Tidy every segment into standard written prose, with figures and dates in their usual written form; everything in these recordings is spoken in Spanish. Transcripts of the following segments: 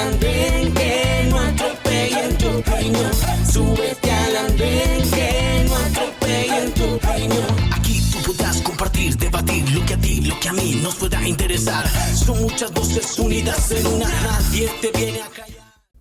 andén, que no atropellen tu opinión. Súbete al andén, que no atropellen tu opinión. Aquí tú podrás compartir, debatir lo que a ti, lo que a mí nos pueda interesar. Son muchas voces unidas en una, nadie te viene a callar.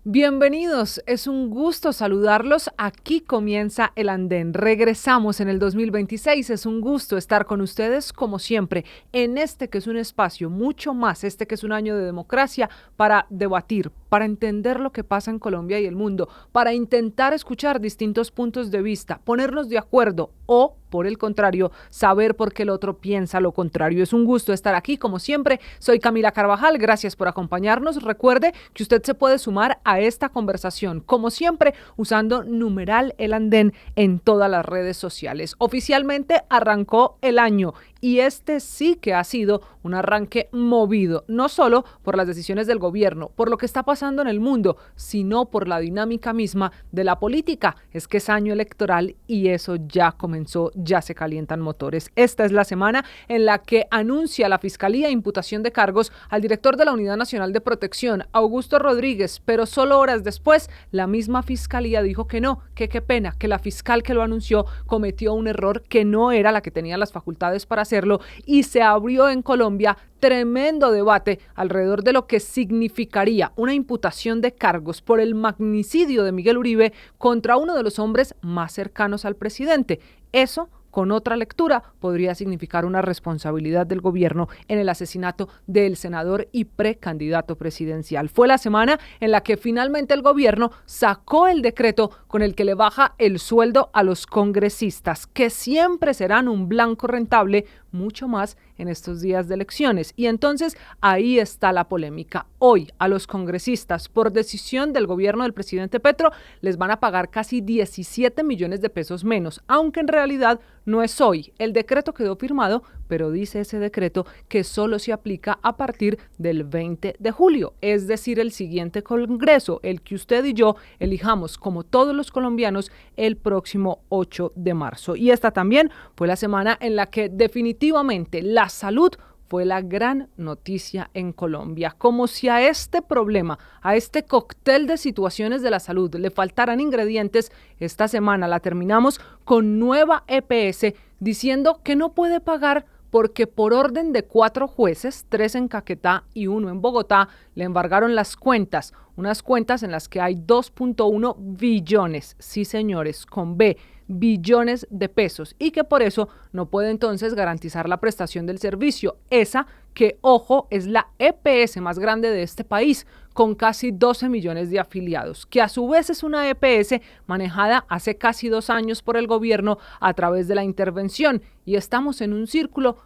Bienvenidos, es un gusto saludarlos. Aquí comienza El Andén. Regresamos en el 2026. Es un gusto estar con ustedes como siempre en este que es un espacio mucho más, que es un año de democracia para debatir, para entender lo que pasa en Colombia y el mundo, para intentar escuchar distintos puntos de vista, ponernos de acuerdo o, por el contrario, saber por qué el otro piensa lo contrario. Es un gusto estar aquí, como siempre. Soy Camila Carvajal, gracias por acompañarnos. Recuerde que usted se puede sumar a esta conversación, como siempre, usando numeral El Andén en todas las redes sociales. Oficialmente arrancó el año y este sí que ha sido un arranque movido, no solo por las decisiones del gobierno, por lo que está pasando en el mundo, sino por la dinámica misma de la política. Es que es año electoral y eso ya comenzó, ya se calientan motores. Esta es la semana en la que anuncia la Fiscalía imputación de cargos al director de la Unidad Nacional de Protección, Augusto Rodríguez, pero solo horas después la misma Fiscalía dijo que no, que qué pena, que la fiscal que lo anunció cometió un error, que no era la que tenía las facultades para hacerlo, y se abrió en Colombia tremendo debate alrededor de lo que significaría una imputación de cargos por el magnicidio de Miguel Uribe contra uno de los hombres más cercanos al presidente. Eso, con otra lectura, podría significar una responsabilidad del gobierno en el asesinato del senador y precandidato presidencial. Fue la semana en la que finalmente el gobierno sacó el decreto con el que le baja el sueldo a los congresistas, que siempre serán un blanco rentable, mucho más en estos días de elecciones. Y entonces ahí está la polémica. Hoy a los congresistas, por decisión del gobierno del presidente Petro, les van a pagar casi 17 millones de pesos menos, aunque en realidad no es hoy. El decreto quedó firmado, pero dice ese decreto que solo se aplica a partir del 20 de julio, es decir, el siguiente congreso, el que usted y yo elijamos como todos los colombianos el próximo 8 de marzo. Y esta también fue la semana en la que definitivamente la salud fue la gran noticia en Colombia. Como si a este problema, a este cóctel de situaciones de la salud le faltaran ingredientes, esta semana la terminamos con nueva EPS diciendo que no puede pagar porque por orden de 4 jueces, 3 en Caquetá y 1 en Bogotá, le embargaron las cuentas, unas cuentas en las que hay 2.1 billones, sí señores, con B, billones de pesos, y que por eso no puede entonces garantizar la prestación del servicio, esa que, ojo, es la EPS más grande de este país, con casi 12 millones de afiliados, que a su vez es una EPS manejada hace casi 2 años por el gobierno a través de la intervención, y estamos en un círculo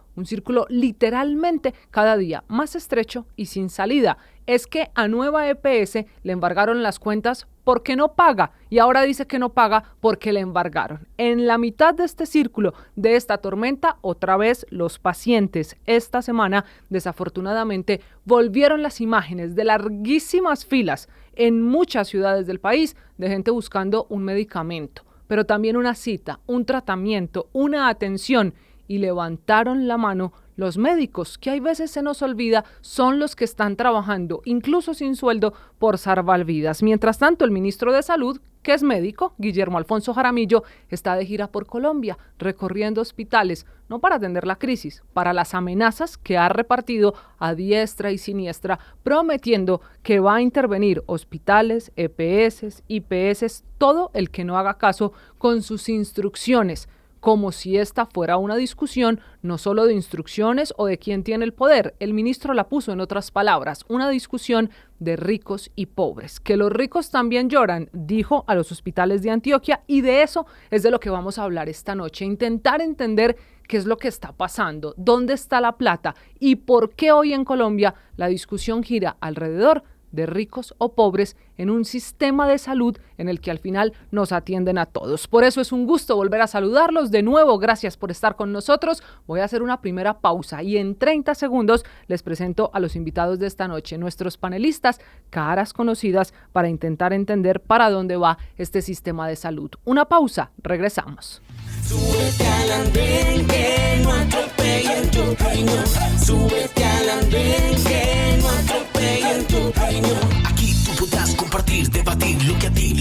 literalmente cada día más estrecho y sin salida. Es que a nueva EPS le embargaron las cuentas porque no paga y ahora dice que no paga porque le embargaron. En la mitad de este círculo, de esta tormenta, otra vez los pacientes. Esta semana, desafortunadamente, volvieron las imágenes de larguísimas filas en muchas ciudades del país de gente buscando un medicamento, pero también una cita, un tratamiento, una atención, y levantaron la mano los médicos, que hay veces se nos olvida, son los que están trabajando, incluso sin sueldo, por salvar vidas. Mientras tanto, el ministro de Salud, que es médico, Guillermo Alfonso Jaramillo, está de gira por Colombia, recorriendo hospitales, no para atender la crisis, para las amenazas que ha repartido a diestra y siniestra, prometiendo que va a intervenir hospitales, EPS, IPS, todo el que no haga caso con sus instrucciones, como si esta fuera una discusión no solo de instrucciones o de quién tiene el poder. El ministro la puso en otras palabras, una discusión de ricos y pobres. Que los ricos también lloran, dijo a los hospitales de Antioquia, y de eso es de lo que vamos a hablar esta noche. Intentar entender qué es lo que está pasando, dónde está la plata y por qué hoy en Colombia la discusión gira alrededor de ricos o pobres en un sistema de salud en el que al final nos atienden a todos. Por eso es un gusto volver a saludarlos de nuevo. Gracias por estar con nosotros. Voy a hacer una primera pausa y en 30 segundos les presento a los invitados de esta noche, nuestros panelistas, caras conocidas, para intentar entender para dónde va este sistema de salud. Una pausa, regresamos. Súbete al andén, que no atropellen tu opinión. Súbete al andén, que no atropellen tu opinión. Aquí tú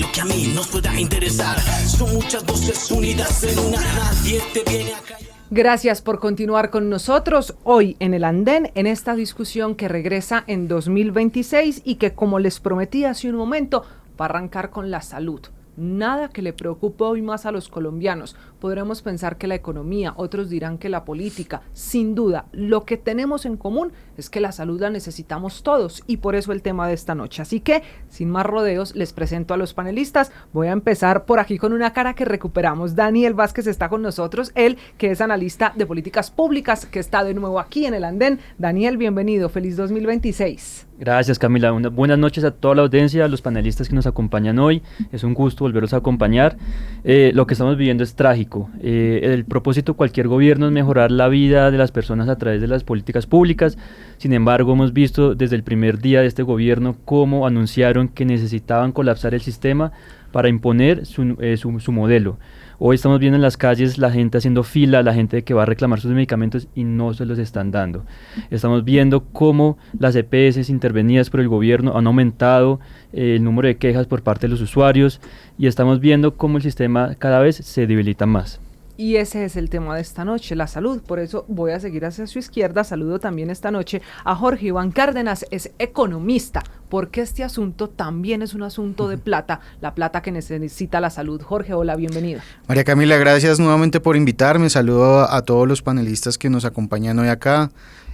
lo que a mí nos pueda interesar. Son muchas voces unidas en una, nadie te viene a callar. Gracias por continuar con nosotros hoy en el Andén, en esta discusión que regresa en 2026 y que, como les prometí hace un momento, va a arrancar con la salud. Nada que le preocupe hoy más a los colombianos. Podremos pensar que la economía, otros dirán que la política. Sin duda, lo que tenemos en común es que la salud la necesitamos todos y por eso el tema de esta noche. Así que, sin más rodeos, les presento a los panelistas. Voy a empezar por aquí con una cara que recuperamos. Daniel Vázquez está con nosotros, él que es analista de políticas públicas, que está de nuevo aquí en el Andén. Daniel, bienvenido. Feliz 2026. Gracias, Camila. Buenas noches a toda la audiencia, a los panelistas que nos acompañan hoy. Es un gusto volverlos a acompañar. Lo que estamos viviendo es trágico. El propósito de cualquier gobierno es mejorar la vida de las personas a través de las políticas públicas. Sin embargo, hemos visto desde el primer día de este gobierno cómo anunciaron que necesitaban colapsar el sistema para imponer su modelo. Hoy estamos viendo en las calles la gente haciendo fila, la gente que va a reclamar sus medicamentos y no se los están dando. Estamos viendo cómo las EPS intervenidas por el gobierno han aumentado el número de quejas por parte de los usuarios y estamos viendo cómo el sistema cada vez se debilita más. Y ese es el tema de esta noche, la salud. Por eso voy a seguir hacia su izquierda. Saludo también esta noche a Jorge Iván Cárdenas, es economista, porque este asunto también es un asunto de plata, la plata que necesita la salud. Jorge, hola, bienvenido. María Camila, gracias nuevamente por invitarme. Saludo a todos los panelistas que nos acompañan hoy acá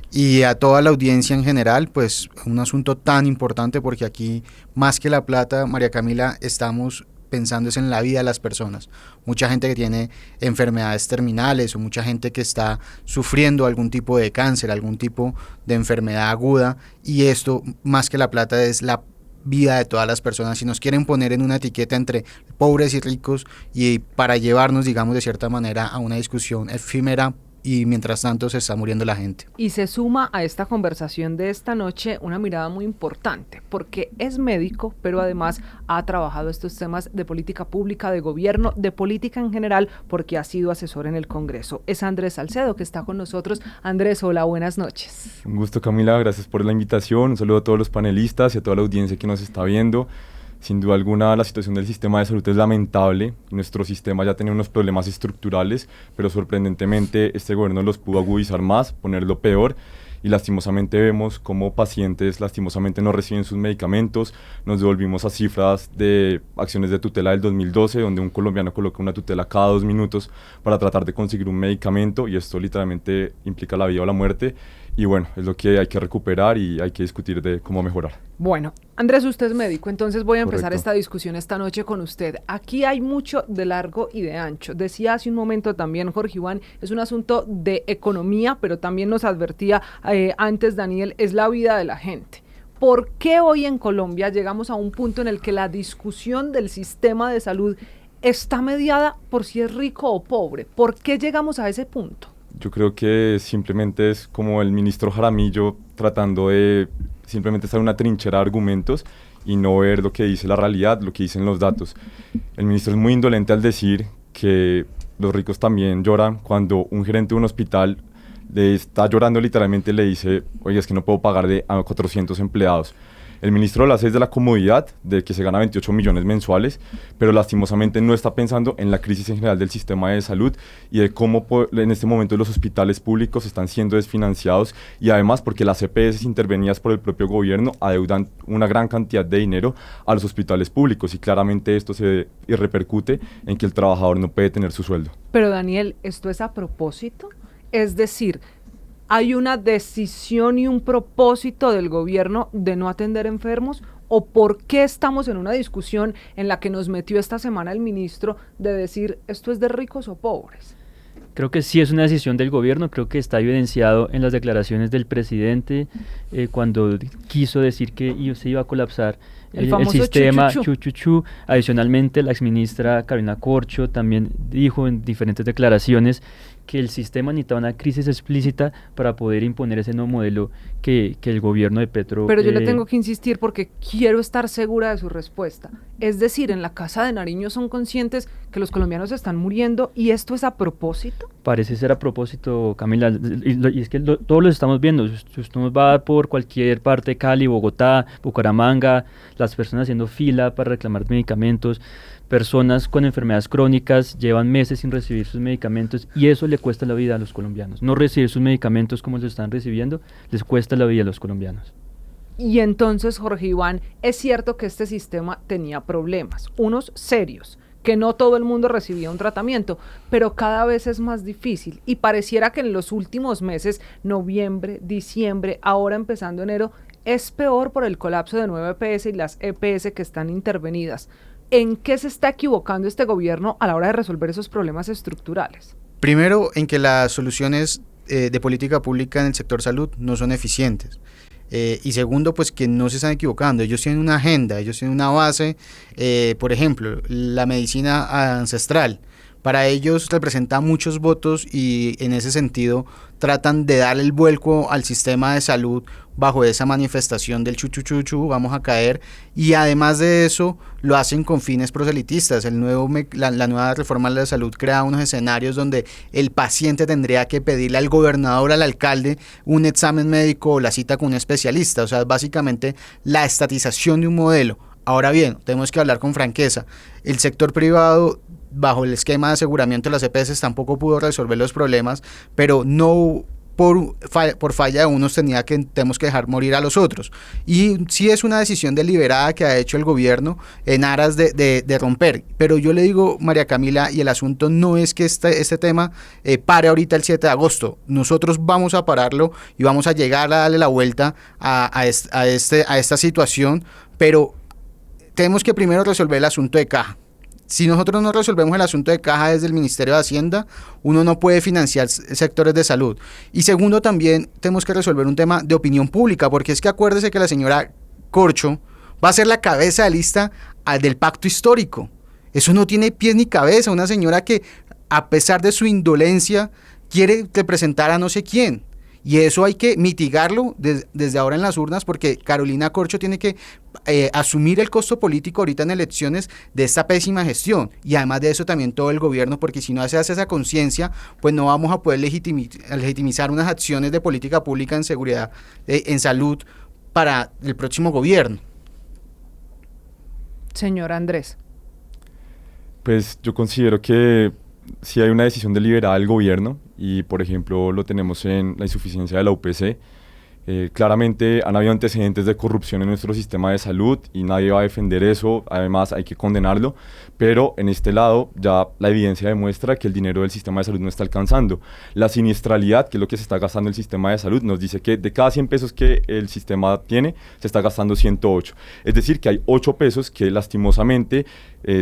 y a toda la audiencia en general, pues un asunto tan importante porque aquí, más que la plata, María Camila, estamos pensando es en la vida de las personas. Mucha gente que tiene enfermedades terminales o mucha gente que está sufriendo algún tipo de cáncer, algún tipo de enfermedad aguda, y esto, más que la plata, es la vida de todas las personas. Si nos quieren poner en una etiqueta entre pobres y ricos y para llevarnos, digamos, de cierta manera a una discusión efímera, y mientras tanto se está muriendo la gente. Y se suma a esta conversación de esta noche una mirada muy importante, porque es médico, pero además ha trabajado estos temas de política pública, de gobierno, de política en general, porque ha sido asesor en el Congreso. Es Andrés Salcedo, que está con nosotros. Andrés, hola, buenas noches. Un gusto, Camila, gracias por la invitación. Un saludo a todos los panelistas y a toda la audiencia que nos está viendo. Sin duda alguna, la situación del sistema de salud es lamentable. Nuestro sistema ya tenía unos problemas estructurales, pero sorprendentemente este gobierno los pudo agudizar más, ponerlo peor, y lastimosamente vemos cómo pacientes lastimosamente no reciben sus medicamentos. Nos devolvimos a cifras de acciones de tutela del 2012, donde un colombiano coloca una tutela cada 2 minutos para tratar de conseguir un medicamento, y esto literalmente implica la vida o la muerte. Y bueno, es lo que hay que recuperar y hay que discutir de cómo mejorar. Bueno, Andrés, usted es médico, entonces voy a empezar Correcto. esta discusión esta noche con usted. Aquí hay mucho de largo y de ancho. Decía hace un momento también Jorge Iván, es un asunto de economía, pero también nos advertía antes Daniel, es la vida de la gente. ¿Por qué hoy en Colombia llegamos a un punto en el que la discusión del sistema de salud está mediada por si es rico o pobre? ¿Por qué llegamos a ese punto? Yo creo que simplemente es como el ministro Jaramillo tratando de simplemente estar en una trinchera de argumentos y no ver lo que dice la realidad, lo que dicen los datos. El ministro es muy indolente al decir que los ricos también lloran cuando un gerente de un hospital le está llorando literalmente, le dice, oye, es que no puedo pagar a 400 empleados. El ministro lo hace desde la comodidad de que se gana 28 millones mensuales, pero lastimosamente no está pensando en la crisis en general del sistema de salud y de cómo en este momento los hospitales públicos están siendo desfinanciados, y además porque las EPS intervenidas por el propio gobierno adeudan una gran cantidad de dinero a los hospitales públicos, y claramente esto se repercute en que el trabajador no puede tener su sueldo. Pero Daniel, ¿esto es a propósito? Es decir, ¿hay una decisión y un propósito del gobierno de no atender enfermos? ¿O por qué estamos en una discusión en la que nos metió esta semana el ministro de decir esto es de ricos o pobres? Creo que sí es una decisión del gobierno, creo que está evidenciado en las declaraciones del presidente cuando quiso decir que se iba a colapsar el sistema chuchuchu. Adicionalmente, la exministra Carolina Corcho también dijo en diferentes declaraciones que el sistema necesitaba una crisis explícita para poder imponer ese nuevo modelo que el gobierno de Petro... Pero yo le tengo que insistir porque quiero estar segura de su respuesta. Es decir, en la Casa de Nariño son conscientes que los colombianos están muriendo y esto es a propósito. Parece ser a propósito, Camila, y es que todos lo estamos viendo. Si usted nos va por cualquier parte, Cali, Bogotá, Bucaramanga, las personas haciendo fila para reclamar medicamentos, personas con enfermedades crónicas llevan meses sin recibir sus medicamentos y eso le cuesta la vida a los colombianos. No recibir sus medicamentos como los están recibiendo les cuesta la vida a los colombianos. Y entonces, Jorge Iván, es cierto que este sistema tenía problemas, unos serios, que no todo el mundo recibía un tratamiento, pero cada vez es más difícil y pareciera que en los últimos meses, noviembre, diciembre, ahora empezando enero, es peor por el colapso de 9 EPS y las EPS que están intervenidas. ¿En qué se está equivocando este gobierno a la hora de resolver esos problemas estructurales? Primero, en que las soluciones de política pública en el sector salud no son eficientes. Y segundo, pues que no se están equivocando. Ellos tienen una agenda, ellos tienen una base, por ejemplo, la medicina ancestral. Para ellos representa muchos votos y en ese sentido tratan de dar el vuelco al sistema de salud bajo esa manifestación del chuchuchuchu, vamos a caer, y además de eso lo hacen con fines proselitistas. La nueva reforma de la salud crea unos escenarios donde el paciente tendría que pedirle al gobernador, al alcalde, un examen médico o la cita con un especialista, o sea, básicamente la estatización de un modelo. Ahora bien, tenemos que hablar con franqueza, el sector privado bajo el esquema de aseguramiento de las EPS tampoco pudo resolver los problemas, pero no por falla de unos tenemos que dejar morir a los otros. Y sí es una decisión deliberada que ha hecho el gobierno en aras de romper. Pero yo le digo, María Camila, y el asunto no es que este tema pare ahorita el 7 de agosto. Nosotros vamos a pararlo y vamos a llegar a darle la vuelta a esta situación, pero tenemos que primero resolver el asunto de caja. Si nosotros no resolvemos el asunto de caja desde el Ministerio de Hacienda, uno no puede financiar sectores de salud. Y segundo, también tenemos que resolver un tema de opinión pública, porque es que acuérdese que la señora Corcho va a ser la cabeza de lista del pacto histórico. Eso no tiene pies ni cabeza, una señora que a pesar de su indolencia quiere representar a no sé quién. Y eso hay que mitigarlo desde ahora en las urnas, porque Carolina Corcho tiene que asumir el costo político ahorita en elecciones de esta pésima gestión. Y además de eso también todo el gobierno, porque si no se hace esa conciencia, pues no vamos a poder legitimizar unas acciones de política pública en seguridad, en salud para el próximo gobierno. Señor Andrés. Pues yo considero que si hay una decisión deliberada del gobierno y por ejemplo lo tenemos en la insuficiencia de la UPC, claramente han habido antecedentes de corrupción en nuestro sistema de salud y nadie va a defender eso, además hay que condenarlo, pero en este lado ya la evidencia demuestra que el dinero del sistema de salud no está alcanzando. La siniestralidad, que es lo que se está gastando el sistema de salud, nos dice que de cada 100 pesos que el sistema tiene, se está gastando 108. Es decir, que hay 8 pesos que lastimosamente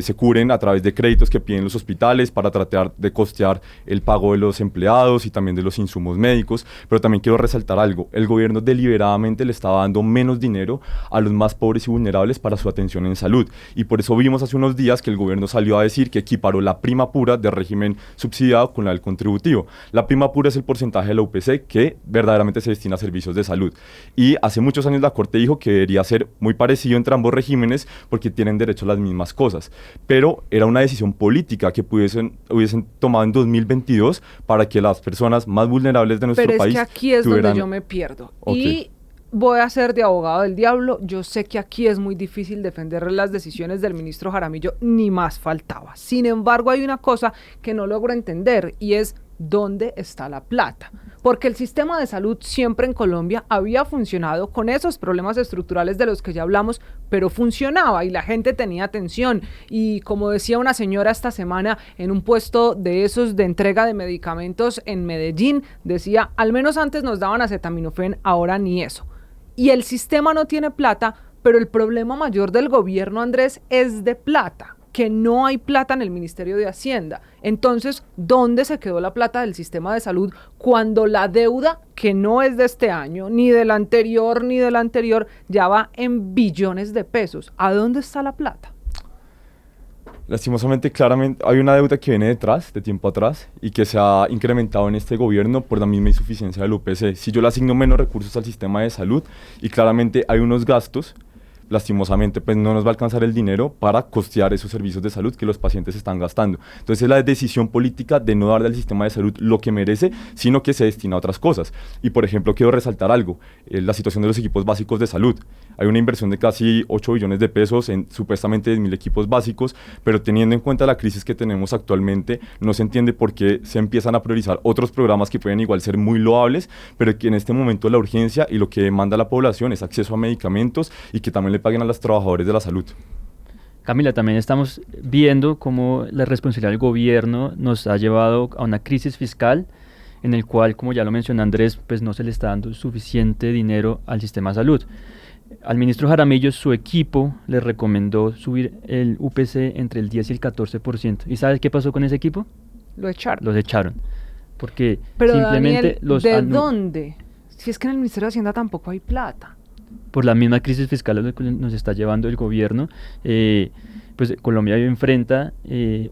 se cubren a través de créditos que piden los hospitales para tratar de costear el pago de los empleados y también de los insumos médicos, pero también quiero resaltar algo, el gobierno deliberadamente le estaba dando menos dinero a los más pobres y vulnerables para su atención en salud, y por eso vimos hace unos días que el gobierno salió a decir que equiparó la prima pura del régimen subsidiado con la del contributivo. La prima pura es el porcentaje de la UPC que verdaderamente se destina a servicios de salud, y hace muchos años la Corte dijo que debería ser muy parecido entre ambos regímenes porque tienen derecho a las mismas cosas, pero era una decisión política que hubiesen tomado en 2022 para que las personas más vulnerables de nuestro país Pero es que aquí es donde yo me pierdo. Okay. Y voy a ser de abogado del diablo. Yo sé que aquí es muy difícil defender las decisiones del ministro Jaramillo, ni más faltaba. Sin embargo, hay una cosa que no logro entender y es ¿dónde está la plata? Porque el sistema de salud siempre en Colombia había funcionado con esos problemas estructurales de los que ya hablamos, pero funcionaba y la gente tenía atención. Y como decía una señora esta semana en un puesto de esos de entrega de medicamentos en Medellín, decía, al menos antes nos daban acetaminofén, ahora ni eso. Y el sistema no tiene plata, pero el problema mayor del gobierno, Andrés, es de plata, que no hay plata en el Ministerio de Hacienda. Entonces, ¿dónde se quedó la plata del sistema de salud cuando la deuda, que no es de este año, ni del anterior, ya va en billones de pesos? ¿A dónde está la plata? Lastimosamente, claramente, hay una deuda que viene detrás, de tiempo atrás, y que se ha incrementado en este gobierno por la misma insuficiencia del UPC. Si yo le asigno menos recursos al sistema de salud, y claramente hay unos gastos lastimosamente pues no nos va a alcanzar el dinero para costear esos servicios de salud que los pacientes están gastando. Entonces es la decisión política de no darle al sistema de salud lo que merece, sino que se destina a otras cosas. Y por ejemplo quiero resaltar algo, la situación de los equipos básicos de salud. Hay una inversión de casi 8 billones de pesos en supuestamente 10.000 equipos básicos, pero teniendo en cuenta la crisis que tenemos actualmente, no se entiende por qué se empiezan a priorizar otros programas que pueden igual ser muy loables, pero que en este momento la urgencia y lo que demanda la población es acceso a medicamentos y que también le paguen a los trabajadores de la salud. Camila, también estamos viendo cómo la responsabilidad del gobierno nos ha llevado a una crisis fiscal en el cual, como ya lo mencionó Andrés, pues no se le está dando suficiente dinero al sistema de salud. Al ministro Jaramillo, su equipo le recomendó subir el UPC entre el 10 y el 14%. ¿Y sabes qué pasó con ese equipo? Lo echaron. Los echaron. Porque Pero simplemente Daniel, ¿de dónde? Si es que en el Ministerio de Hacienda tampoco hay plata. Por la misma crisis fiscal a la que nos está llevando el gobierno, pues Colombia enfrenta...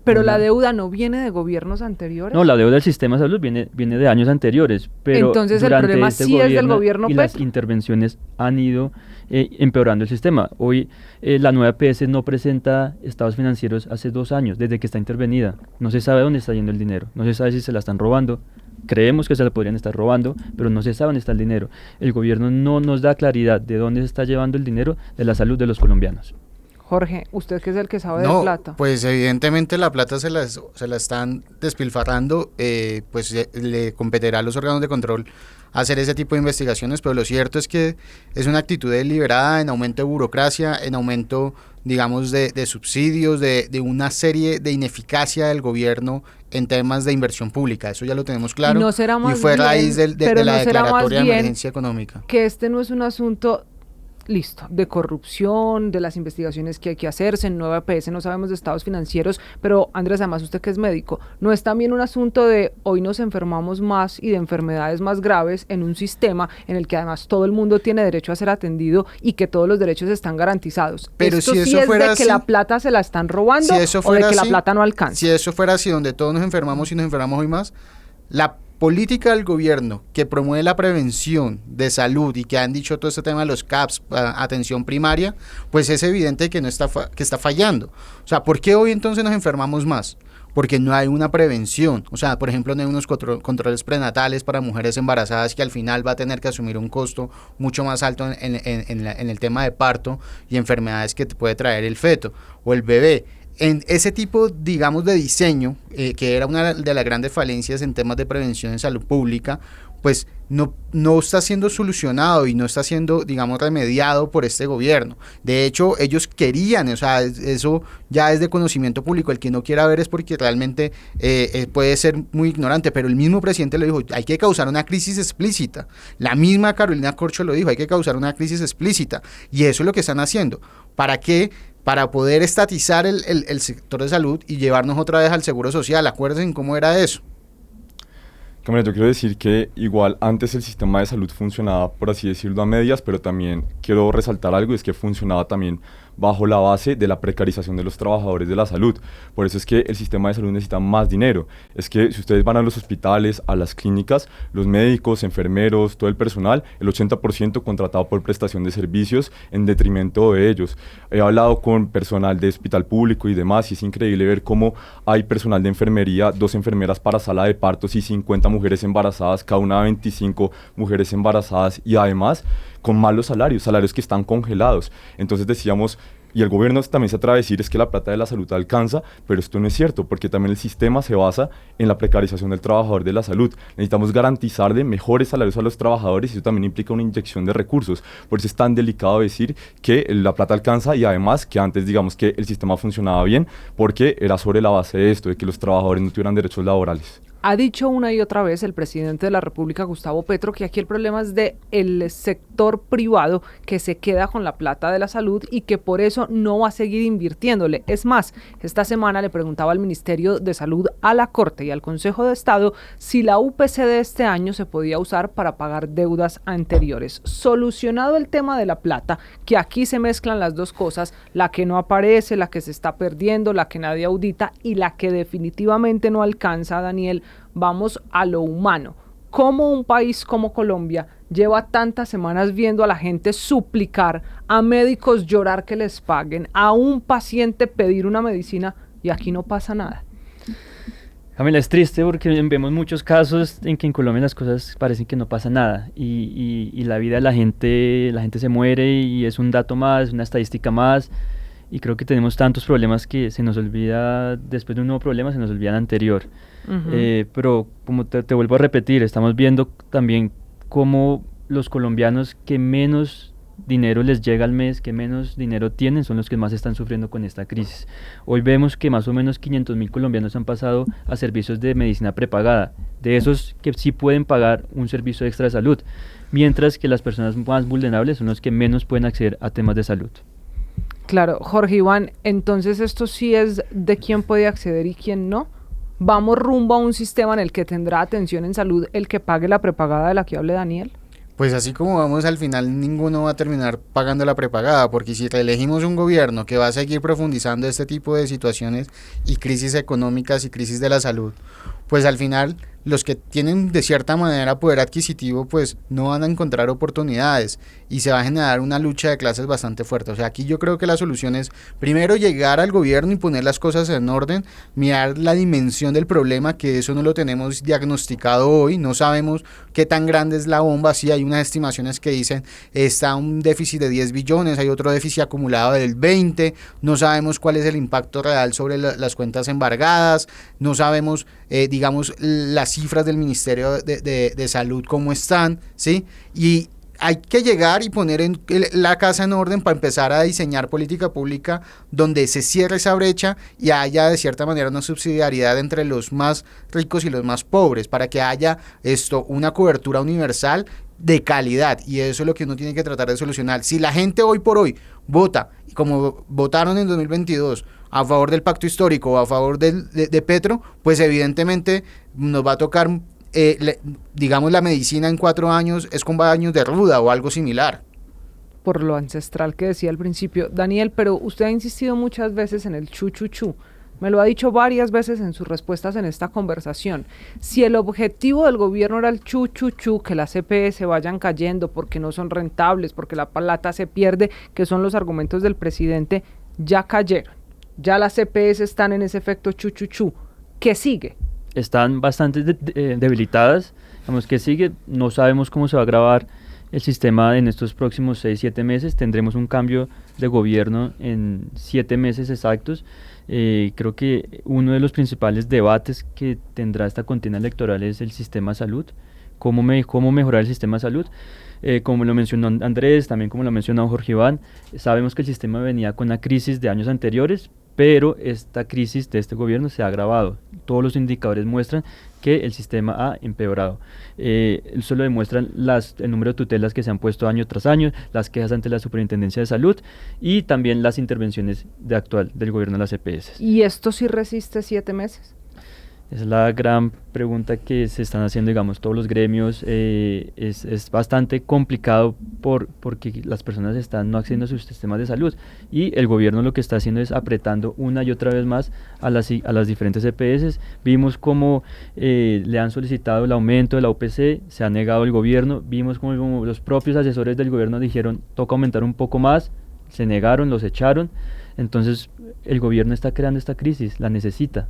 Pero la deuda no viene de gobiernos anteriores. No, la deuda del sistema de salud viene de años anteriores, pero entonces el problema sí es del gobierno y las intervenciones han ido empeorando el sistema. Hoy la nueva EPS no presenta estados financieros hace 2 años, desde que está intervenida. No se sabe dónde está yendo el dinero, no se sabe si se la están robando. Creemos que se la podrían estar robando, pero no se sabe dónde está el dinero. El gobierno no nos da claridad de dónde se está llevando el dinero de la salud de los colombianos. Jorge, usted que es el que sabe de plata. Pues evidentemente la plata se la están despilfarrando, pues le competirá a los órganos de control hacer ese tipo de investigaciones, pero lo cierto es que es una actitud deliberada en aumento de burocracia, en aumento, digamos, de subsidios, de una serie de ineficacia del gobierno en temas de inversión pública. Eso ya lo tenemos claro. ¿No será más y fue raíz de la declaratoria de bien emergencia económica. Que este no es un asunto listo, de corrupción, de las investigaciones que hay que hacerse, en nueva EPS no sabemos de estados financieros, pero Andrés, además usted que es médico, ¿no es también un asunto de hoy nos enfermamos más y de enfermedades más graves en un sistema en el que además todo el mundo tiene derecho a ser atendido y que todos los derechos están garantizados? Pero ¿Esto si sí eso es fuera de que así, la plata se la están robando o de que la plata no alcanza? Si eso fuera así, donde todos nos enfermamos y nos enfermamos hoy más, la política del gobierno que promueve la prevención de salud y que han dicho todo este tema de los CAPS, atención primaria, pues es evidente que que está fallando. O sea, ¿por qué hoy entonces nos enfermamos más? Porque no hay una prevención. O sea, por ejemplo, no hay unos controles prenatales para mujeres embarazadas que al final va a tener que asumir un costo mucho más alto en el tema de parto y enfermedades que te puede traer el feto o el bebé. En ese tipo, digamos, de diseño, que era una de las grandes falencias en temas de prevención en salud pública, pues no está siendo solucionado y no está siendo, digamos, remediado por este gobierno. De hecho, ellos querían, o sea, eso ya es de conocimiento público, el que no quiera ver es porque realmente puede ser muy ignorante, pero el mismo presidente lo dijo, hay que causar una crisis explícita. La misma Carolina Corcho lo dijo, hay que causar una crisis explícita, y eso es lo que están haciendo. ¿Para qué? Para poder estatizar el sector de salud y llevarnos otra vez al seguro social. Acuérdense cómo era eso. Camila, yo quiero decir que igual antes el sistema de salud funcionaba, por así decirlo, a medias, pero también quiero resaltar algo, y es que funcionaba también bajo la base de la precarización de los trabajadores de la salud. Por eso es que el sistema de salud necesita más dinero. Es que si ustedes van a los hospitales, a las clínicas, los médicos, enfermeros, todo el personal, el 80% contratado por prestación de servicios en detrimento de ellos. He hablado con personal de hospital público y demás, y es increíble ver cómo hay personal de enfermería, 2 enfermeras para sala de partos y 50 mujeres embarazadas, cada una 25 mujeres embarazadas, y además con malos salarios que están congelados. Entonces decíamos, y el gobierno también se atreve a decir, es que la plata de la salud alcanza, pero esto no es cierto, porque también el sistema se basa en la precarización del trabajador de la salud. Necesitamos garantizarle mejores salarios a los trabajadores, y eso también implica una inyección de recursos. Por eso es tan delicado decir que la plata alcanza, y además que antes, digamos, que el sistema funcionaba bien, porque era sobre la base de esto, de que los trabajadores no tuvieran derechos laborales. Ha dicho una y otra vez el presidente de la República, Gustavo Petro, que aquí el problema es del sector privado que se queda con la plata de la salud y que por eso no va a seguir invirtiéndole. Es más, esta semana le preguntaba al Ministerio de Salud, a la Corte y al Consejo de Estado si la UPC de este año se podía usar para pagar deudas anteriores. Solucionado el tema de la plata, que aquí se mezclan las dos cosas, la que no aparece, la que se está perdiendo, la que nadie audita y la que definitivamente no alcanza, Daniel. Vamos a lo humano. ¿Cómo un país como Colombia lleva tantas semanas viendo a la gente suplicar, a médicos llorar que les paguen, a un paciente pedir una medicina y aquí no pasa nada. Camila, es triste porque vemos muchos casos en que en Colombia las cosas parecen que no pasa nada y la vida de la gente se muere y es un dato más, una estadística más, y creo que tenemos tantos problemas que se nos olvida, después de un nuevo problema se nos olvida el anterior. Pero como te vuelvo a repetir, estamos viendo también cómo los colombianos que menos dinero les llega al mes, que menos dinero tienen, son los que más están sufriendo con esta crisis. Hoy vemos que más o menos 500.000 colombianos han pasado a servicios de medicina prepagada, de esos que sí pueden pagar un servicio extra de salud, mientras que las personas más vulnerables son los que menos pueden acceder a temas de salud. Claro, Jorge Iván, entonces esto sí es de quién puede acceder y quién no. ¿Vamos rumbo a un sistema en el que tendrá atención en salud el que pague la prepagada de la que hable Daniel? Pues así como vamos, al final ninguno va a terminar pagando la prepagada, porque si elegimos un gobierno que va a seguir profundizando este tipo de situaciones y crisis económicas y crisis de la salud, pues al final los que tienen de cierta manera poder adquisitivo pues no van a encontrar oportunidades y se va a generar una lucha de clases bastante fuerte. O sea, aquí yo creo que la solución es primero llegar al gobierno y poner las cosas en orden, mirar la dimensión del problema, que eso no lo tenemos diagnosticado hoy, no sabemos qué tan grande es la bomba. Sí, hay unas estimaciones que dicen está un déficit de 10 billones, hay otro déficit acumulado del 20, no sabemos cuál es el impacto real sobre las cuentas embargadas, no sabemos digamos las cifras del Ministerio de Salud cómo están, ¿sí? Y hay que llegar y poner la casa en orden para empezar a diseñar política pública donde se cierre esa brecha y haya de cierta manera una subsidiariedad entre los más ricos y los más pobres, para que haya una cobertura universal de calidad, y eso es lo que uno tiene que tratar de solucionar. Si la gente hoy por hoy vota, como votaron en 2022, a favor del pacto histórico o a favor de Petro, pues evidentemente nos va a tocar, digamos, la medicina en 4 años es con baños de ruda o algo similar. Por lo ancestral que decía al principio. Daniel, pero usted ha insistido muchas veces en el chu-chu-chu. Me lo ha dicho varias veces en sus respuestas en esta conversación. Si el objetivo del gobierno era el chu-chu-chu, que las EPS vayan cayendo porque no son rentables, porque la plata se pierde, que son los argumentos del presidente, ya cayeron. Ya las EPS están en ese efecto chu-chu-chu. ¿Qué sigue? Están bastante debilitadas. Digamos, ¿qué sigue? No sabemos cómo se va a agravar el sistema en estos próximos 6-7 meses. Tendremos un cambio de gobierno en 7 meses exactos. Creo que uno de los principales debates que tendrá esta contienda electoral es el sistema de salud. ¿Cómo mejorar el sistema de salud? Como lo mencionó Andrés, también como lo mencionó Jorge Iván, sabemos que el sistema venía con una crisis de años anteriores, pero esta crisis de este gobierno se ha agravado. Todos los indicadores muestran que el sistema ha empeorado. Eso lo demuestran el número de tutelas que se han puesto año tras año, las quejas ante la Superintendencia de Salud y también las intervenciones del gobierno de las EPS. ¿Y esto sí resiste 7 meses? Esa es la gran pregunta que se están haciendo, digamos, todos los gremios. Es bastante complicado porque las personas están no accediendo a sus sistemas de salud y el gobierno lo que está haciendo es apretando una y otra vez más a las diferentes EPS. Vimos cómo le han solicitado el aumento de la UPC, se ha negado el gobierno. Vimos como los propios asesores del gobierno dijeron toca aumentar un poco más, se negaron, los echaron. Entonces el gobierno está creando esta crisis, la necesita.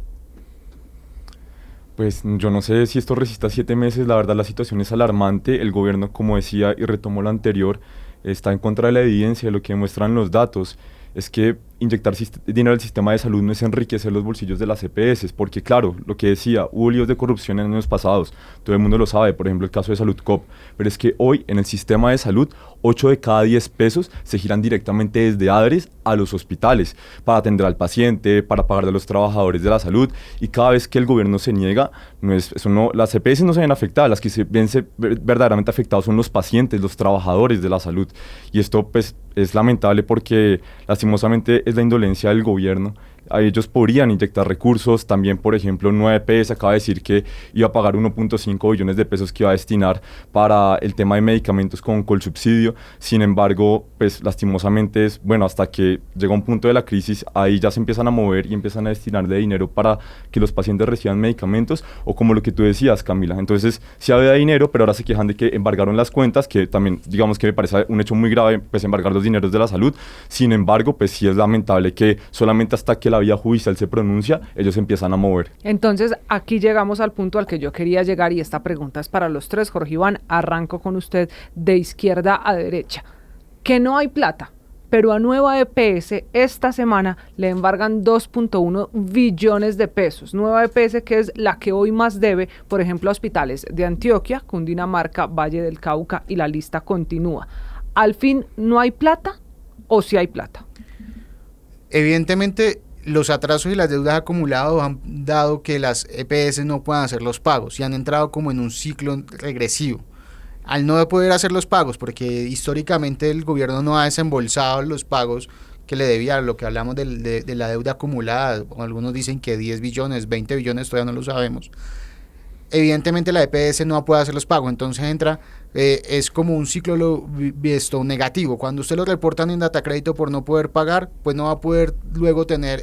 Pues yo no sé si esto resista 7 meses, la verdad la situación es alarmante. El gobierno, como decía y retomo lo anterior, está en contra de la evidencia, de lo que demuestran los datos. Es que inyectar dinero al sistema de salud no es enriquecer los bolsillos de las EPS, porque claro, lo que decía, hubo líos de corrupción en años pasados, todo el mundo lo sabe, por ejemplo el caso de Saludcop, pero es que hoy en el sistema de salud, 8 de cada 10 pesos se giran directamente desde ADRES a los hospitales, para atender al paciente, para pagar a los trabajadores de la salud, y cada vez que el gobierno se niega, las EPS no se ven afectadas, las que se ven verdaderamente afectados son los pacientes, los trabajadores de la salud, y esto pues es lamentable porque lastimosamente es la indolencia del gobierno a ellos podrían inyectar recursos. También, por ejemplo, Nueva EPS acaba de decir que iba a pagar 1.5 billones de pesos que iba a destinar para el tema de medicamentos con Colsubsidio. Sin embargo, pues lastimosamente hasta que llega un punto de la crisis, ahí ya se empiezan a mover y empiezan a destinar de dinero para que los pacientes reciban medicamentos, o como lo que tú decías, Camila. Entonces, sí había dinero, pero ahora se quejan de que embargaron las cuentas, que también, digamos que me parece un hecho muy grave, pues embargar los dineros de la salud. Sin embargo, pues sí es lamentable que solamente hasta que la vía judicial se pronuncia, ellos empiezan a mover. Entonces, aquí llegamos al punto al que yo quería llegar, y esta pregunta es para los tres. Jorge Iván, arranco con usted de izquierda a derecha. Que no hay plata, pero a Nueva EPS esta semana le embargan 2.1 billones de pesos. Nueva EPS, que es la que hoy más debe, por ejemplo, a hospitales de Antioquia, Cundinamarca, Valle del Cauca, y la lista continúa. ¿Al fin no hay plata o sí hay plata? Evidentemente, los atrasos y las deudas acumuladas han dado que las EPS no puedan hacer los pagos y han entrado como en un ciclo regresivo. Al no poder hacer los pagos, porque históricamente el gobierno no ha desembolsado los pagos que le debía, lo que hablamos de la deuda acumulada, algunos dicen que 10 billones, 20 billones, todavía no lo sabemos. Evidentemente la EPS no puede hacer los pagos, entonces entra, es como un ciclo negativo. Cuando usted lo reportan en Datacrédito por no poder pagar, pues no va a poder luego tener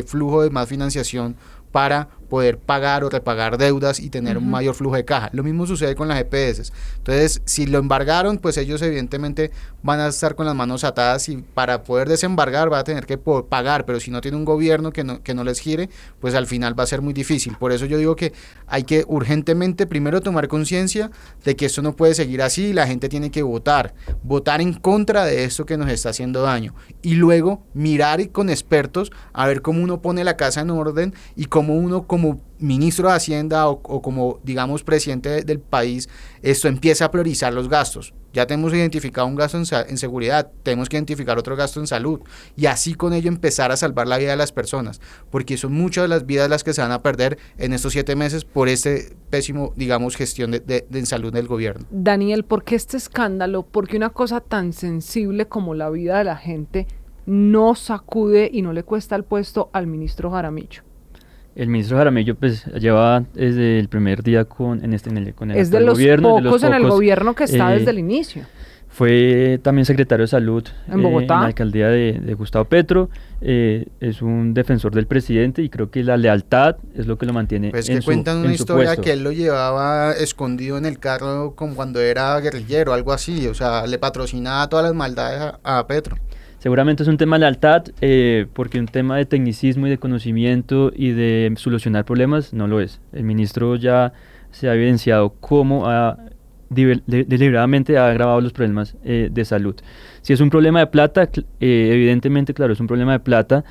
flujo de más financiación para poder pagar o repagar deudas y tener un mayor flujo de caja. Lo mismo sucede con las EPS. Entonces, si lo embargaron, pues ellos evidentemente van a estar con las manos atadas, y para poder desembargar va a tener que pagar, pero si no tiene un gobierno que no les gire, pues al final va a ser muy difícil. Por eso yo digo que hay que urgentemente primero tomar conciencia de que esto no puede seguir así, y la gente tiene que votar en contra de esto que nos está haciendo daño, y luego mirar con expertos a ver cómo uno pone la casa en orden, y cómo uno como ministro de Hacienda o como, digamos, presidente del país, esto empieza a priorizar los gastos. Ya tenemos identificado un gasto en seguridad, tenemos que identificar otro gasto en salud, y así con ello empezar a salvar la vida de las personas, porque son muchas de las vidas las que se van a perder en estos 7 meses por este pésimo, digamos, gestión de salud del gobierno. Daniel, ¿por qué este escándalo? ¿Por qué una cosa tan sensible como la vida de la gente no sacude y no le cuesta el puesto al ministro Jaramillo? El ministro Jaramillo pues lleva desde el primer día con el es actual de los gobierno, pocos en el gobierno que está desde el inicio. Fue también secretario de Salud en Bogotá, en la alcaldía de Gustavo Petro. Es un defensor del presidente, y creo que la lealtad es lo que lo mantiene pues en que cuentan una historia puesto. Que él lo llevaba escondido en el carro como cuando era guerrillero, algo así, o sea, le patrocinaba todas las maldades a Petro. Seguramente es un tema de lealtad, porque un tema de tecnicismo y de conocimiento y de solucionar problemas no lo es. El ministro ya se ha evidenciado cómo deliberadamente ha agravado los problemas de salud. Si es un problema de plata, evidentemente, claro, es un problema de plata.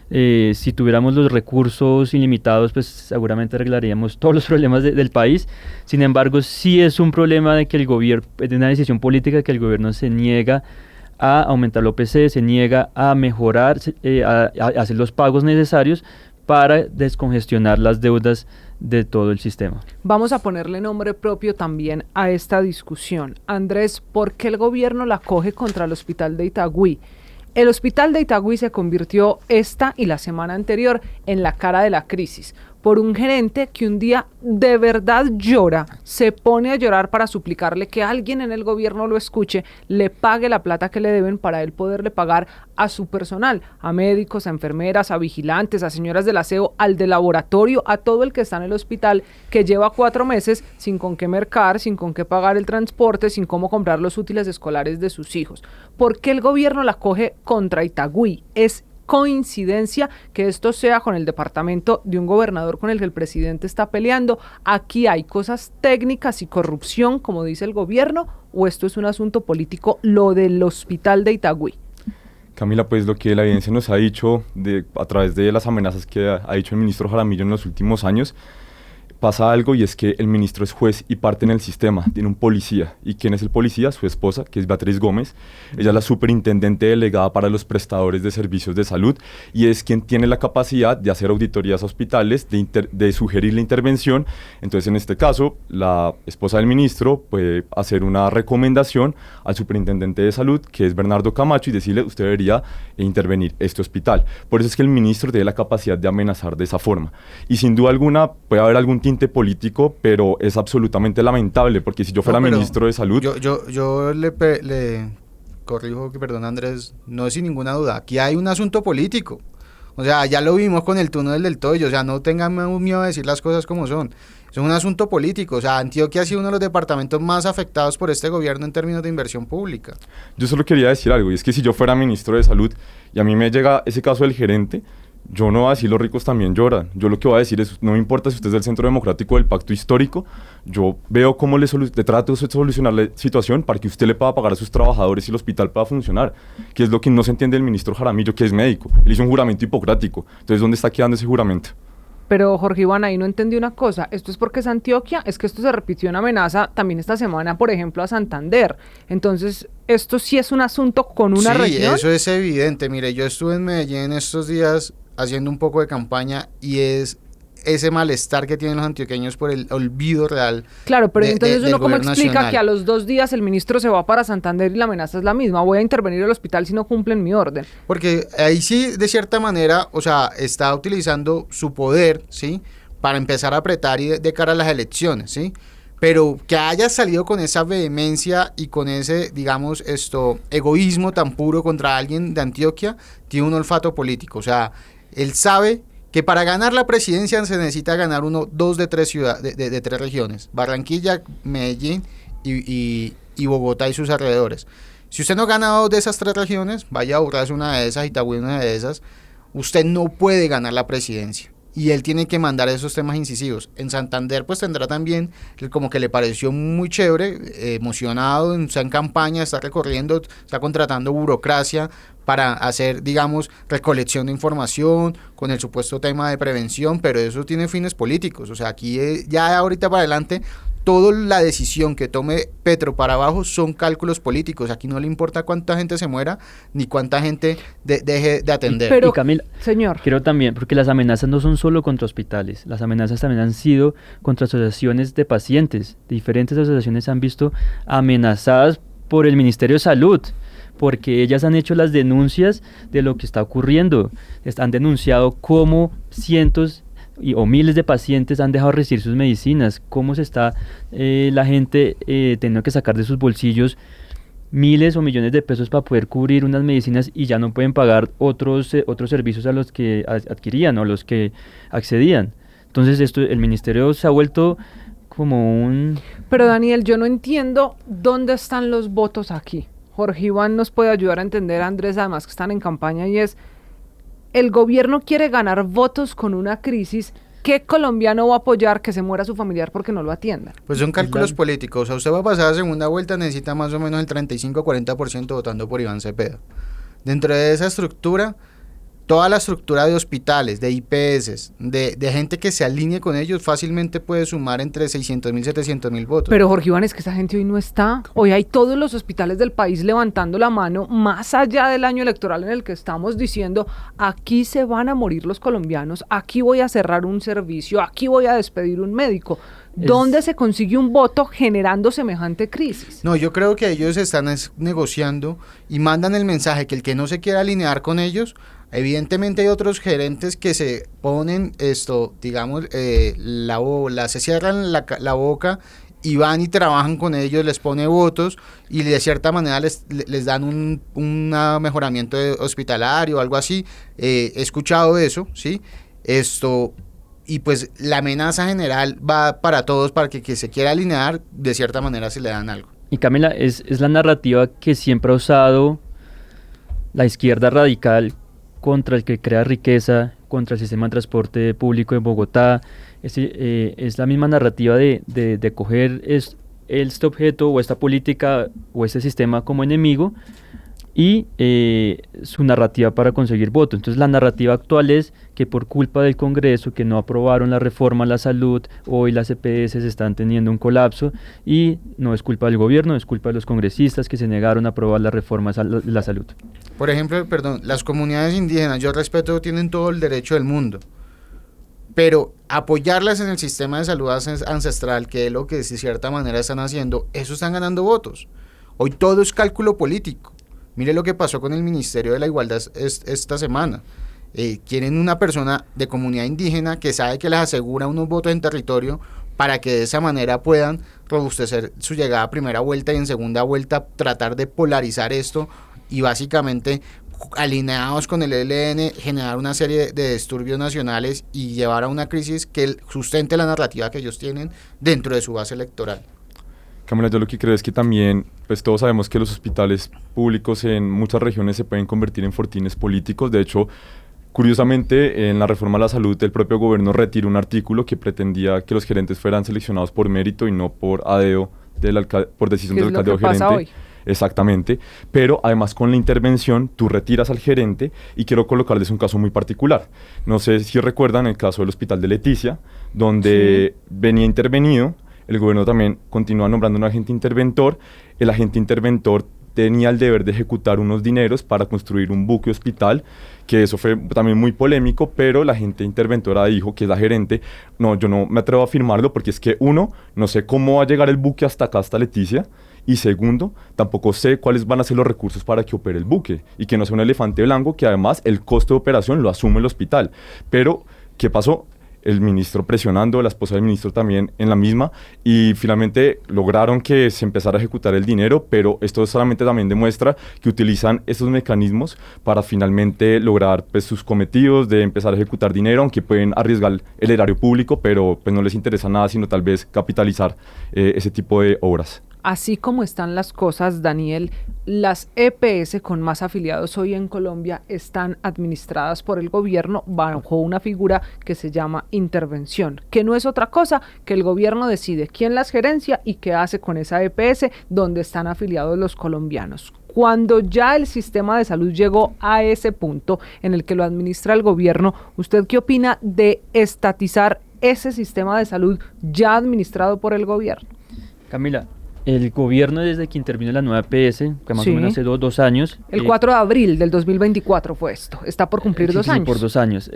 Si tuviéramos los recursos ilimitados, pues seguramente arreglaríamos todos los problemas del país. Sin embargo, sí es un problema de que el gobierno, de una decisión política, que el gobierno se niega a aumentar el OPC, se niega a mejorar, a hacer los pagos necesarios para descongestionar las deudas de todo el sistema. Vamos a ponerle nombre propio también a esta discusión. Andrés, ¿por qué el gobierno la coge contra el hospital de Itagüí? El hospital de Itagüí se convirtió esta y la semana anterior en la cara de la crisis, por un gerente que un día de verdad llora, se pone a llorar para suplicarle que alguien en el gobierno lo escuche, le pague la plata que le deben para él poderle pagar a su personal, a médicos, a enfermeras, a vigilantes, a señoras del aseo, al de laboratorio, a todo el que está en el hospital, que lleva 4 meses sin con qué mercar, sin con qué pagar el transporte, sin cómo comprar los útiles escolares de sus hijos. ¿Por qué el gobierno la coge contra Itagüí? Es coincidencia que esto sea con el departamento de un gobernador con el que el presidente está peleando. Aquí hay cosas técnicas y corrupción, como dice el gobierno, o esto es un asunto político, lo del hospital de Itagüí. Camila, pues lo que la evidencia nos ha dicho a través de las amenazas que ha dicho el ministro Jaramillo en los últimos años, pasa algo y es que el ministro es juez y parte en el sistema, tiene un policía. ¿Y quién es el policía? Su esposa, que es Beatriz Gómez. Ella es la superintendente delegada para los prestadores de servicios de salud y es quien tiene la capacidad de hacer auditorías a hospitales, de sugerir la intervención. Entonces, en este caso, la esposa del ministro puede hacer una recomendación al superintendente de salud, que es Bernardo Camacho, y decirle, usted debería intervenir este hospital. Por eso es que el ministro tiene la capacidad de amenazar de esa forma. Y sin duda alguna puede haber algún tinte político, pero es absolutamente lamentable, porque si yo fuera ministro de salud... Yo le corrijo, que perdón Andrés, no es sin ninguna duda, aquí hay un asunto político. O sea, ya lo vimos con el túnel del Toyo, o sea, no tengan miedo de decir las cosas como son. Es un asunto político, o sea, Antioquia ha sido uno de los departamentos más afectados por este gobierno en términos de inversión pública. Yo solo quería decir algo, y es que si yo fuera ministro de salud y a mí me llega ese caso del gerente, yo no voy a decir los ricos también lloran. Yo lo que voy a decir es, no me importa si usted es del Centro Democrático del Pacto Histórico, yo veo cómo le trato de solucionar la situación para que usted le pueda pagar a sus trabajadores y el hospital pueda funcionar, que es lo que no se entiende del ministro Jaramillo, que es médico. Él hizo un juramento hipocrático. Entonces, ¿dónde está quedando ese juramento? Pero Jorge Iván, ahí no entendí una cosa, ¿esto es porque es Antioquia? Es que esto se repitió en amenaza también esta semana, por ejemplo, a Santander. Entonces, ¿esto sí es un asunto con una región? Sí, eso es evidente. Mire, yo estuve en Medellín estos días haciendo un poco de campaña y es ese malestar que tienen los antioqueños por el olvido real. Claro, pero entonces uno cómo explica nacional. Que a los 2 días el ministro se va para Santander y la amenaza es la misma, voy a intervenir al hospital si no cumplen mi orden. Porque ahí sí, de cierta manera, o sea, está utilizando su poder, ¿sí? Para empezar a apretar y de cara a las elecciones, ¿sí? Pero que haya salido con esa vehemencia y con ese, digamos, egoísmo tan puro contra alguien de Antioquia, tiene un olfato político. O sea, él sabe que para ganar la presidencia se necesita ganar 2 de 3 ciudades, de 3 regiones, Barranquilla, Medellín y Bogotá y sus alrededores. Si usted no gana 2 de esas 3 regiones, vaya a Urrás una de esas, Itagüí una de esas, usted no puede ganar la presidencia. Y él tiene que mandar esos temas incisivos. En Santander pues tendrá también, como que le pareció muy chévere, emocionado, está en campaña, está recorriendo, está contratando burocracia para hacer, digamos, recolección de información con el supuesto tema de prevención, pero eso tiene fines políticos. O sea, aquí ya ahorita para adelante, toda la decisión que tome Petro para abajo son cálculos políticos. Aquí no le importa cuánta gente se muera ni cuánta gente deje de atender. Pero, y Camila, señor, quiero también, porque las amenazas no son solo contra hospitales, las amenazas también han sido contra asociaciones de pacientes. Diferentes asociaciones han visto amenazadas por el Ministerio de Salud, porque ellas han hecho las denuncias de lo que está ocurriendo. Han denunciado cómo cientos o miles de pacientes han dejado de recibir sus medicinas, cómo se está la gente teniendo que sacar de sus bolsillos miles o millones de pesos para poder cubrir unas medicinas y ya no pueden pagar otros servicios a los que adquirían o los que accedían. Entonces el ministerio se ha vuelto como un... Pero Daniel, yo no entiendo dónde están los votos aquí. Jorge Iván nos puede ayudar a entender, Andrés, además que están en campaña, y es, el gobierno quiere ganar votos con una crisis. ¿Qué colombiano va a apoyar que se muera su familiar porque no lo atiendan? Pues son cálculos políticos. O sea, usted va a pasar a segunda vuelta, necesita más o menos el 35-40% votando por Iván Cepeda. Dentro de esa estructura, toda la estructura de hospitales, de IPS, de gente que se alinee con ellos, fácilmente puede sumar entre 600.000 y 700.000 votos. Pero Jorge Iván, es que esa gente hoy no está. Hoy hay todos los hospitales del país levantando la mano, más allá del año electoral en el que estamos diciendo, aquí se van a morir los colombianos, aquí voy a cerrar un servicio, aquí voy a despedir un médico. ¿Dónde se consigue un voto generando semejante crisis? No, yo creo que ellos están negociando y mandan el mensaje que el que no se quiera alinear con ellos, evidentemente hay otros gerentes que se ponen digamos, se cierran la boca y van y trabajan con ellos, les pone votos y de cierta manera les dan un mejoramiento hospitalario o algo así. He escuchado eso, ¿sí? Y pues la amenaza general va para todos, para que se quiera alinear, de cierta manera se le dan algo. Y Camila, es la narrativa que siempre ha usado la izquierda radical contra el que crea riqueza, contra el sistema de transporte público en Bogotá. Es la misma narrativa de coger este objeto o esta política o este sistema como enemigo y su narrativa para conseguir votos. Entonces la narrativa actual es que por culpa del Congreso, que no aprobaron la reforma a la salud, hoy las EPS están teniendo un colapso, y no es culpa del gobierno, es culpa de los congresistas que se negaron a aprobar la reforma a la salud. Por ejemplo, perdón, las comunidades indígenas, yo respeto, tienen todo el derecho del mundo, pero apoyarlas en el sistema de salud ancestral, que es lo que de cierta manera están haciendo, eso están ganando votos. Hoy todo es cálculo político. Mire lo que pasó con el Ministerio de la Igualdad esta semana. Quieren una persona de comunidad indígena que sabe que les asegura unos votos en territorio para que de esa manera puedan robustecer su llegada a primera vuelta y en segunda vuelta tratar de polarizar esto y básicamente alineados con el ELN generar una serie de disturbios nacionales y llevar a una crisis que sustente la narrativa que ellos tienen dentro de su base electoral. Camila, yo lo que creo es que también, pues todos sabemos que los hospitales públicos en muchas regiones se pueden convertir en fortines políticos. De hecho, curiosamente, en la reforma a la salud, el propio gobierno retiró un artículo que pretendía que los gerentes fueran seleccionados por mérito y no por adeo por decisión del alcalde o gerente. Hoy. Exactamente, pero además con la intervención tú retiras al gerente y quiero colocarles un caso muy particular. No sé si recuerdan el caso del hospital de Leticia, donde venía intervenido. El gobierno también continúa nombrando un agente interventor. El agente interventor tenía el deber de ejecutar unos dineros para construir un buque hospital, que eso fue también muy polémico, pero la agente interventora dijo, que es la gerente, no, yo no me atrevo a afirmarlo porque es que uno, no sé cómo va a llegar el buque hasta acá, hasta Leticia, y segundo, tampoco sé cuáles van a ser los recursos para que opere el buque, y que no sea un elefante blanco, que además el costo de operación lo asume el hospital. Pero, ¿qué pasó? El ministro presionando, la esposa del ministro también en la misma, y finalmente lograron que se empezara a ejecutar el dinero, pero esto solamente también demuestra que utilizan estos mecanismos para finalmente lograr pues, sus cometidos de empezar a ejecutar dinero, aunque pueden arriesgar el erario público, pero pues no les interesa nada, sino tal vez capitalizar ese tipo de obras. Así como están las cosas, Daniel, las EPS con más afiliados hoy en Colombia están administradas por el gobierno bajo una figura que se llama intervención, que no es otra cosa que el gobierno decide quién las gerencia y qué hace con esa EPS donde están afiliados los colombianos. Cuando ya el sistema de salud llegó a ese punto en el que lo administra el gobierno, ¿usted qué opina de estatizar ese sistema de salud ya administrado por el gobierno? Camila, el gobierno desde que intervino la nueva EPS, que más o menos hace dos años... El 4 de abril del 2024 fue esto, está por cumplir 2 años. Sí, por 2 años.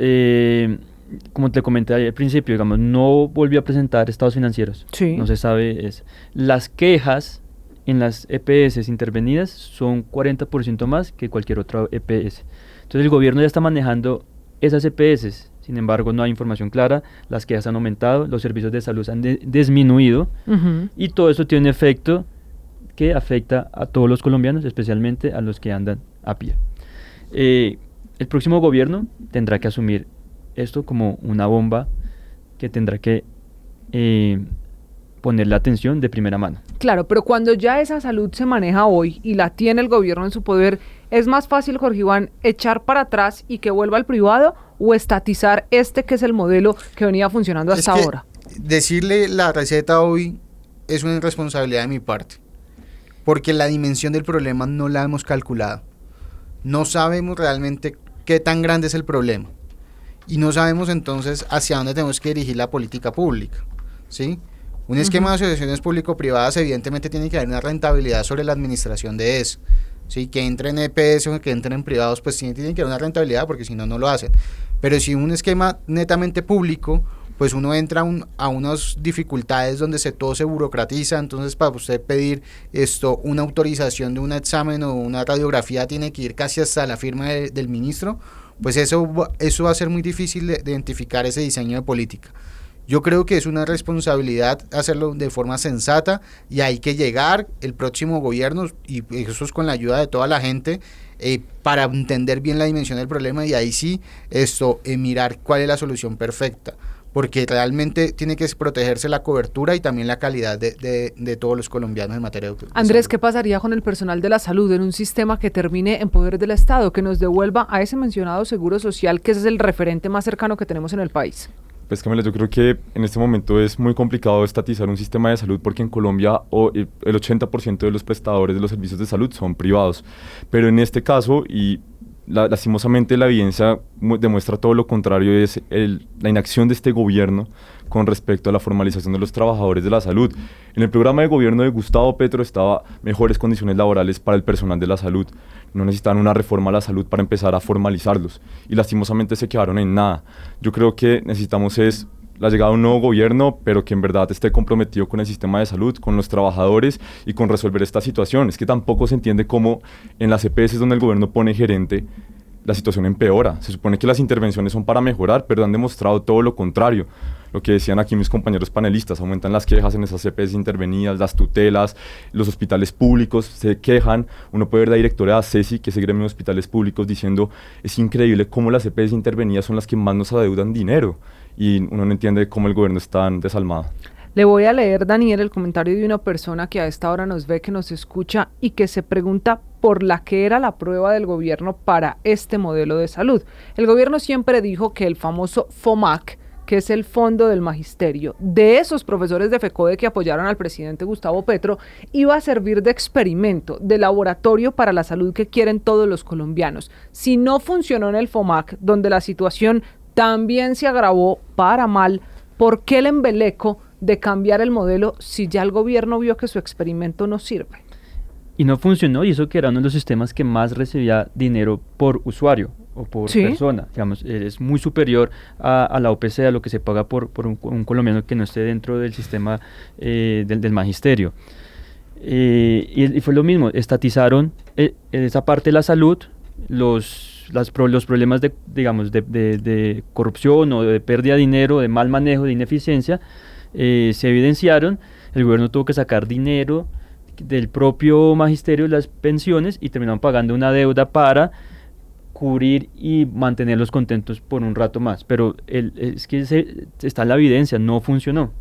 Como te comenté al principio, digamos, no volvió a presentar estados financieros, no se sabe eso. Las quejas en las EPS intervenidas son 40% más que cualquier otra EPS. Entonces el gobierno ya está manejando esas EPS. Sin embargo, no hay información clara, las quejas han aumentado, los servicios de salud han disminuido, y todo eso tiene un efecto que afecta a todos los colombianos, especialmente a los que andan a pie. El próximo gobierno tendrá que asumir esto como una bomba que tendrá que ponerle atención de primera mano. Claro, pero cuando ya esa salud se maneja hoy y la tiene el gobierno en su poder, ¿es más fácil, Jorge Iván, echar para atrás y que vuelva al privado o estatizar este que es el modelo que venía funcionando hasta ahora? Decirle la receta hoy es una irresponsabilidad de mi parte, porque la dimensión del problema no la hemos calculado. No sabemos realmente qué tan grande es el problema y no sabemos entonces hacia dónde tenemos que dirigir la política pública, ¿sí? Un esquema de asociaciones público-privadas evidentemente tiene que haber una rentabilidad sobre la administración de eso. Sí, que entren en EPS o que entren en privados, pues sí tienen que haber una rentabilidad porque si no, no lo hacen. Pero si un esquema netamente público, pues uno entra a unas dificultades donde todo se burocratiza, entonces para usted pedir una autorización de un examen o una radiografía tiene que ir casi hasta la firma del ministro, pues eso va a ser muy difícil de identificar ese diseño de política. Yo creo que es una responsabilidad hacerlo de forma sensata y hay que llegar el próximo gobierno, y eso es con la ayuda de toda la gente, para entender bien la dimensión del problema y ahí sí mirar cuál es la solución perfecta, porque realmente tiene que protegerse la cobertura y también la calidad de todos los colombianos en materia de salud. Andrés, ¿qué pasaría con el personal de la salud en un sistema que termine en poder del Estado, que nos devuelva a ese mencionado seguro social, que ese es el referente más cercano que tenemos en el país? Pues Camila, yo creo que en este momento es muy complicado estatizar un sistema de salud porque en Colombia el 80% de los prestadores de los servicios de salud son privados. Pero en este caso, y lastimosamente la evidencia demuestra todo lo contrario, es la inacción de este gobierno con respecto a la formalización de los trabajadores de la salud. En el programa de gobierno de Gustavo Petro estaba mejores condiciones laborales para el personal de la salud. No necesitaban una reforma a la salud para empezar a formalizarlos y lastimosamente se quedaron en nada. Yo creo que necesitamos es la llegada de un nuevo gobierno, pero que en verdad esté comprometido con el sistema de salud, con los trabajadores y con resolver esta situación. Es que tampoco se entiende cómo en las EPS donde el gobierno pone gerente, la situación empeora. Se supone que las intervenciones son para mejorar, pero han demostrado todo lo contrario. Lo que decían aquí mis compañeros panelistas, aumentan las quejas en esas EPS intervenidas, las tutelas, los hospitales públicos se quejan. Uno puede ver la directora de ACESI, que es el gremio de hospitales públicos, diciendo es increíble cómo las EPS intervenidas son las que más nos adeudan dinero. Y uno no entiende cómo el gobierno es tan desalmado. Le voy a leer, Daniel, el comentario de una persona que a esta hora nos ve, que nos escucha y que se pregunta por la que era la prueba del gobierno para este modelo de salud. El gobierno siempre dijo que el famoso FOMAC, que es el Fondo del Magisterio, de esos profesores de FECODE que apoyaron al presidente Gustavo Petro, iba a servir de experimento, de laboratorio para la salud que quieren todos los colombianos. Si no funcionó en el FOMAC, donde la situación también se agravó para mal, ¿por qué el embeleco de cambiar el modelo si ya el gobierno vio que su experimento no sirve? Y no funcionó, y eso que era uno de los sistemas que más recibía dinero por usuario o por persona. Digamos, es muy superior a la OPC, a lo que se paga por un colombiano que no esté dentro del sistema del magisterio. Y fue lo mismo, estatizaron en esa parte de la salud, los problemas de corrupción o de pérdida de dinero, de mal manejo, de ineficiencia, se evidenciaron. El gobierno tuvo que sacar dinero del propio magisterio de las pensiones y terminaron pagando una deuda para cubrir y mantenerlos contentos por un rato más. Pero es que está la evidencia, no funciona.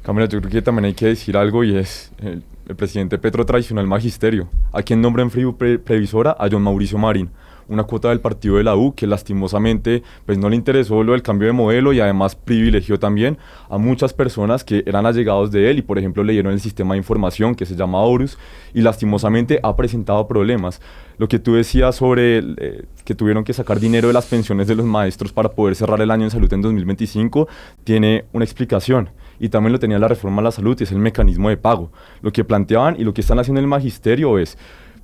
Camila, yo creo que también hay que decir algo y es, el presidente Petro traicionó al magisterio. ¿A quién nombra en frío previsora? A John Mauricio Marín, una cuota del partido de la U que lastimosamente pues no le interesó lo del cambio de modelo y además privilegió también a muchas personas que eran allegados de él y por ejemplo leyeron el sistema de información que se llama Horus y lastimosamente ha presentado problemas. Lo que tú decías sobre que tuvieron que sacar dinero de las pensiones de los maestros para poder cerrar el año en salud en 2025 tiene una explicación. Y también lo tenía la reforma a la salud y es el mecanismo de pago. Lo que planteaban y lo que están haciendo en el magisterio es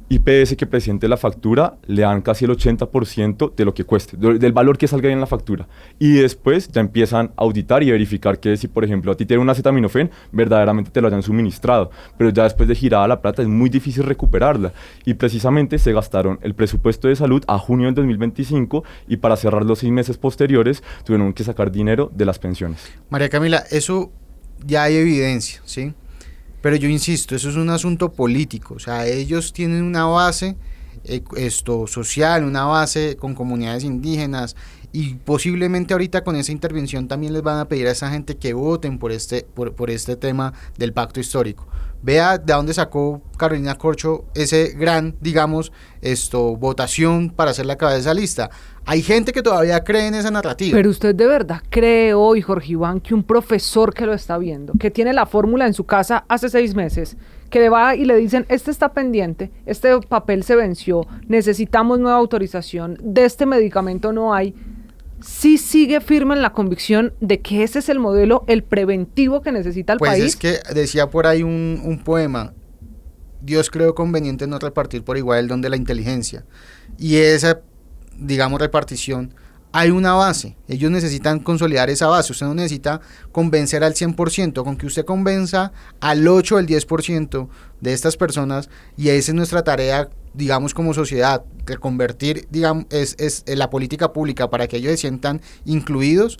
IPS que presente la factura, le dan casi el 80% de lo que cueste, del valor que salga ahí en la factura. Y después ya empiezan a auditar y verificar que si, por ejemplo, a ti te dieron un acetaminofén, verdaderamente te lo hayan suministrado. Pero ya después de girada la plata es muy difícil recuperarla. Y precisamente se gastaron el presupuesto de salud a junio del 2025 y para cerrar los 6 meses posteriores tuvieron que sacar dinero de las pensiones. María Camila, eso ya hay evidencia, ¿sí? Pero yo insisto, eso es un asunto político, o sea, ellos tienen una base social, una base con comunidades indígenas y posiblemente ahorita con esa intervención también les van a pedir a esa gente que voten por este tema del pacto histórico. Vea de dónde sacó Carolina Corcho ese gran, digamos, votación para hacer la cabeza de esa lista. Hay gente que todavía cree en esa narrativa. Pero usted de verdad cree hoy, Jorge Iván, que un profesor que lo está viendo, que tiene la fórmula en su casa hace 6 meses, que le va y le dicen, este está pendiente, este papel se venció, necesitamos nueva autorización, de este medicamento no hay, sí sigue firme en la convicción de que ese es el modelo, el preventivo que necesita el país? Pues es que decía por ahí un poema, Dios creó conveniente no repartir por igual el don de la inteligencia, y esa, digamos, repartición, hay una base, ellos necesitan consolidar esa base, usted no necesita convencer al 100%, con que usted convenza al 8 o el 10% de estas personas, y esa es nuestra tarea, digamos, como sociedad, reconvertir, digamos, es la política pública para que ellos se sientan incluidos.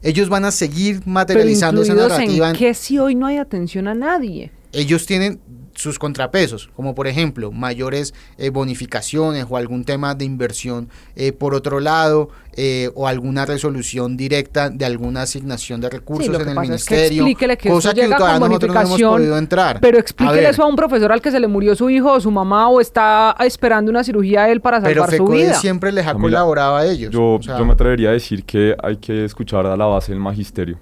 Ellos van a seguir materializando esa narrativa. ¿En qué si hoy no hay atención a nadie? ellos tienen sus contrapesos, como por ejemplo mayores bonificaciones o algún tema de inversión por otro lado, o alguna resolución directa de alguna asignación de recursos en el ministerio, cosa que todavía nosotros no hemos podido entrar. Pero explíquele eso a un profesor al que se le murió su hijo o su mamá, o está esperando una cirugía él para salvar su vida. Pero siempre les ha colaborado a ellos. Yo me atrevería a decir que hay que escuchar a la base del magisterio,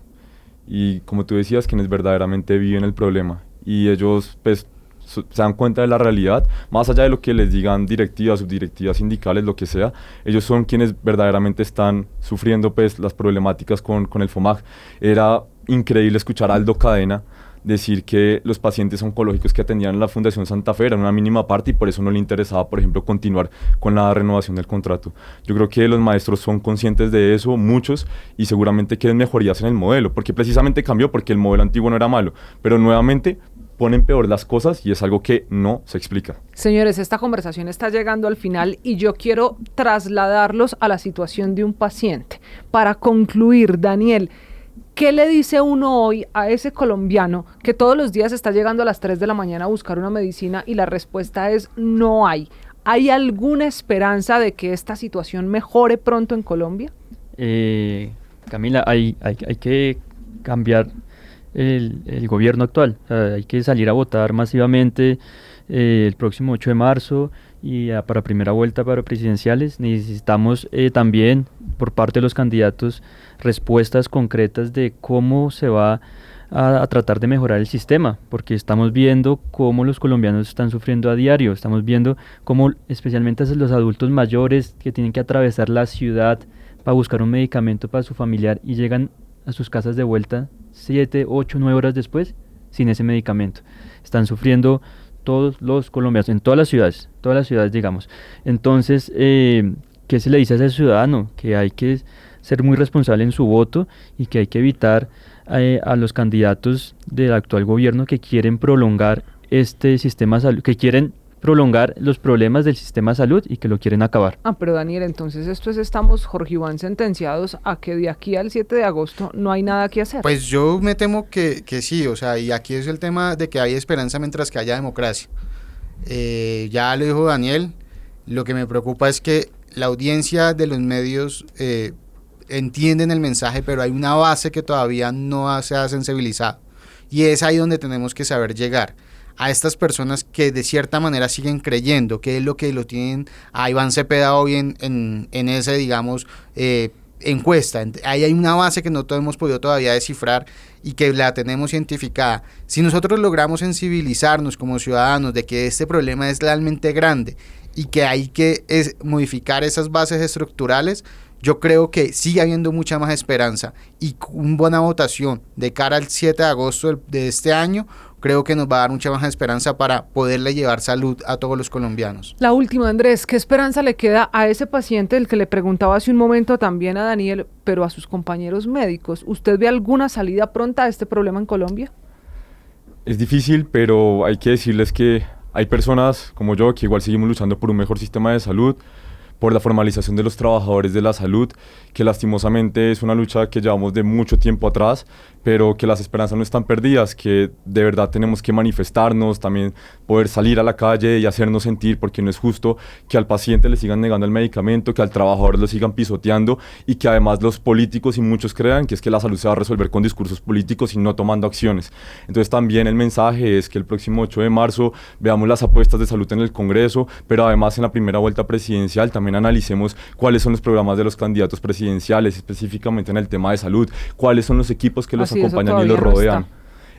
y como tú decías, quienes verdaderamente viven el problema, y ellos pues se dan cuenta de la realidad, más allá de lo que les digan directivas, subdirectivas, sindicales, lo que sea. Ellos son quienes verdaderamente están sufriendo pues las problemáticas con el FOMAG. Era increíble escuchar a Aldo Cadena decir que los pacientes oncológicos que atendían en la Fundación Santa Fe eran una mínima parte y por eso no le interesaba, por ejemplo, continuar con la renovación del contrato. Yo creo que los maestros son conscientes de eso, muchos, y seguramente quieren mejorías en el modelo, porque precisamente cambió, porque el modelo antiguo no era malo, pero nuevamente ponen peor las cosas y es algo que no se explica. Señores, esta conversación está llegando al final y yo quiero trasladarlos a la situación de un paciente. Para concluir, Daniel, ¿qué le dice uno hoy a ese colombiano que todos los días está llegando a las 3 de la mañana a buscar una medicina y la respuesta es no hay? ¿Hay alguna esperanza de que esta situación mejore pronto en Colombia? Camila, hay que cambiar el gobierno actual. O sea, hay que salir a votar masivamente el próximo 8 de marzo y para primera vuelta para presidenciales. Necesitamos también por parte de los candidatos respuestas concretas de cómo se va a tratar de mejorar el sistema, porque estamos viendo cómo los colombianos están sufriendo a diario, estamos viendo cómo especialmente los adultos mayores que tienen que atravesar la ciudad para buscar un medicamento para su familiar y llegan a sus casas de vuelta 7, 8, 9 horas después sin ese medicamento. Están sufriendo todos los colombianos, en todas las ciudades digamos. Entonces, ¿qué se le dice a ese ciudadano? Que hay que ser muy responsable en su voto y que hay que evitar a los candidatos del actual gobierno que quieren prolongar este sistema de salud, que quieren prolongar los problemas del sistema de salud y que lo quieren acabar. Pero Daniel, entonces estamos, Jorge Iván, sentenciados a que de aquí al 7 de agosto no hay nada que hacer. Pues yo me temo que sí, o sea, y aquí es el tema de que hay esperanza mientras que haya democracia. Ya lo dijo Daniel, lo que me preocupa es que la audiencia de los medios entienden el mensaje, pero hay una base que todavía no se ha sensibilizado, y es ahí donde tenemos que saber llegar a estas personas que de cierta manera siguen creyendo que es lo que lo tienen a Iván Cepeda hoy en ese, digamos, encuesta. Ahí hay una base que no hemos podido todavía descifrar y que la tenemos identificada. Si nosotros logramos sensibilizarnos como ciudadanos de que este problema es realmente grande y que hay que modificar esas bases estructurales, yo creo que sigue habiendo mucha más esperanza, y una buena votación de cara al 7 de agosto de este año creo que nos va a dar mucha más esperanza para poderle llevar salud a todos los colombianos. La última, Andrés, ¿qué esperanza le queda a ese paciente del que le preguntaba hace un momento también a Daniel, pero a sus compañeros médicos? ¿Usted ve alguna salida pronta a este problema en Colombia? Es difícil, pero hay que decirles que hay personas como yo que igual seguimos luchando por un mejor sistema de salud, por la formalización de los trabajadores de la salud, que lastimosamente es una lucha que llevamos de mucho tiempo atrás, pero que las esperanzas no están perdidas, que de verdad tenemos que manifestarnos, también poder salir a la calle y hacernos sentir, porque no es justo que al paciente le sigan negando el medicamento, que al trabajador lo sigan pisoteando, y que además los políticos y muchos crean que es que la salud se va a resolver con discursos políticos y no tomando acciones. Entonces también el mensaje es que el próximo 8 de marzo veamos las apuestas de salud en el Congreso, pero además en la primera vuelta presidencial también analicemos cuáles son los programas de los candidatos presidenciales, específicamente en el tema de salud, cuáles son los equipos que los acompañan y los rodean.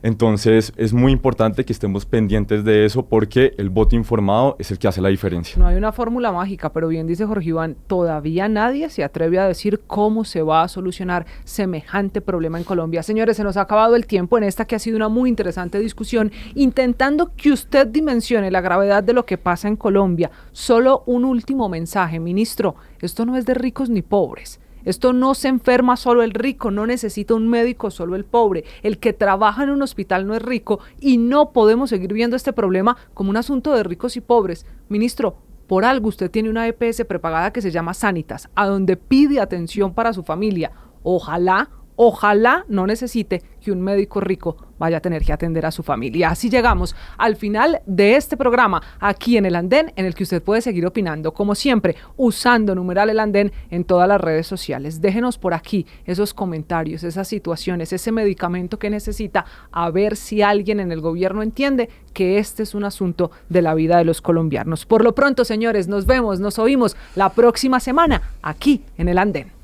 Entonces es muy importante que estemos pendientes de eso, porque el voto informado es el que hace la diferencia. No hay una fórmula mágica, pero bien dice Jorge Iván, todavía nadie se atreve a decir cómo se va a solucionar semejante problema en Colombia. Señores, se nos ha acabado el tiempo en esta que ha sido una muy interesante discusión, intentando que usted dimensione la gravedad de lo que pasa en Colombia. Solo un último mensaje, ministro, esto no es de ricos ni pobres. Esto no se enferma solo el rico, no necesita un médico solo el pobre. El que trabaja en un hospital no es rico, y no podemos seguir viendo este problema como un asunto de ricos y pobres. Ministro, por algo usted tiene una EPS prepagada que se llama Sanitas, a donde pide atención para su familia. Ojalá no necesite que un médico rico vaya a tener que atender a su familia. Así llegamos al final de este programa, aquí en El Andén, en el que usted puede seguir opinando, como siempre, usando numeral El Andén en todas las redes sociales. Déjenos por aquí esos comentarios, esas situaciones, ese medicamento que necesita, a ver si alguien en el gobierno entiende que este es un asunto de la vida de los colombianos. Por lo pronto, señores, nos vemos, nos oímos la próxima semana aquí en El Andén.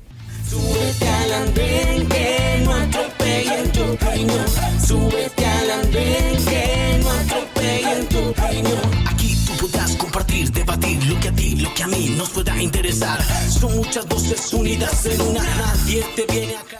Súbete al andén, que no atropellen tu opinión. Súbete al andén, que no atropellen tu opinión. Aquí tú podrás compartir, debatir lo que a ti, lo que a mí nos pueda interesar. Son muchas voces unidas en una, nadie te viene acá.